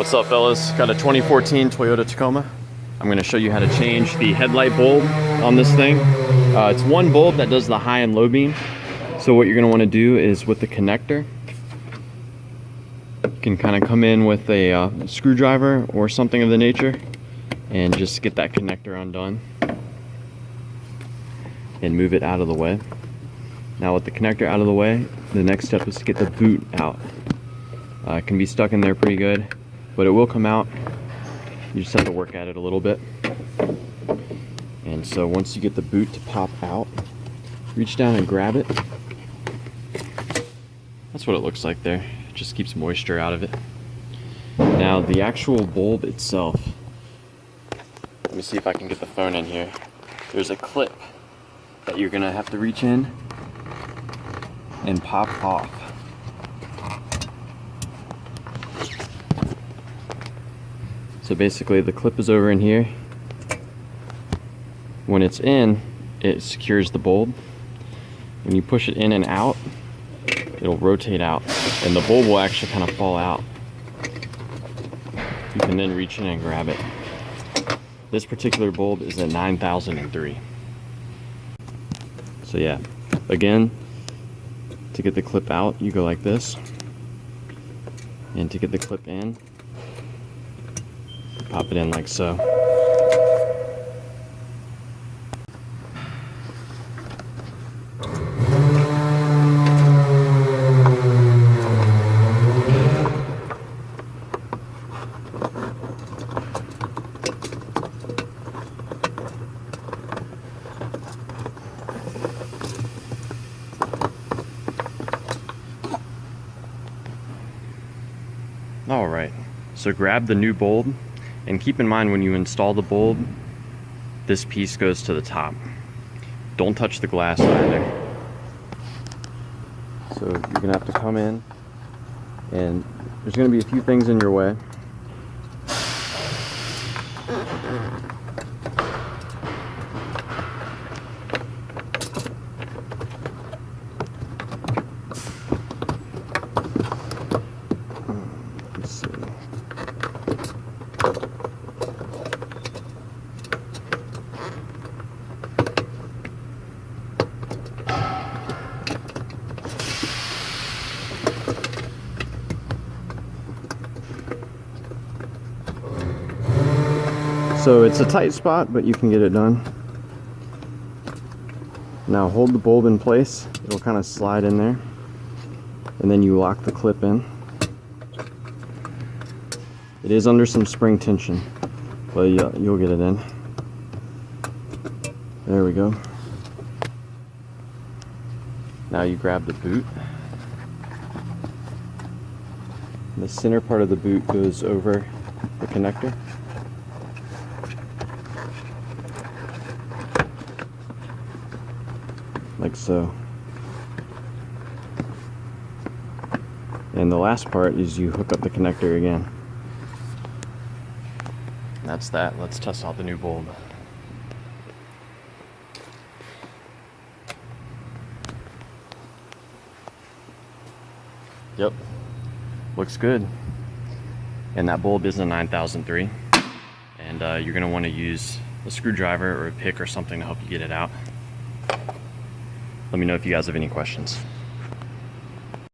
What's up, fellas? Got a 2014 Toyota Tacoma. I'm going to show you how to change the headlight bulb on this thing. It's one bulb that does the high and low beam. So what you're going to want to do is with the connector, you can kind of come in with a screwdriver or something of the nature and just get that connector undone and move it out of the way. Now with the connector out of the way, the next step is to get the boot out. It can be stuck in there pretty good, but it will come out. You just have to work at it a little bit. And so once you get the boot to pop out, reach down and grab it. That's what it looks like there. It just keeps moisture out of it. Now the actual bulb itself, let me see if I can get the phone in here. There's a clip that you're gonna have to reach in and pop off. So basically the clip is over in here. When it's in, it secures the bulb. When you push it in and out, it'll rotate out and the bulb will actually kind of fall out. You can then reach in and grab it. This particular bulb is a 9003. So yeah, again, to get the clip out, you go like this. And to get the clip in, pop it in like so. All right, so grab the new bulb. And keep in mind when you install the bulb, this piece goes to the top. Don't touch the glass either. So you're gonna have to come in, and there's gonna be a few things in your way. Let's see. So it's a tight spot, but you can get it done. Now hold the bulb in place. It'll kind of slide in there. And then you lock the clip in. It is under some spring tension, but you'll get it in. There we go. Now you grab the boot. The center part of the boot goes over the connector. Like so. And the last part is you hook up the connector again. That's that. Let's test out the new bulb. Yep, looks good. And that bulb is a 9003. And you're gonna wanna use a screwdriver or a pick or something to help you get it out. Let me know if you guys have any questions.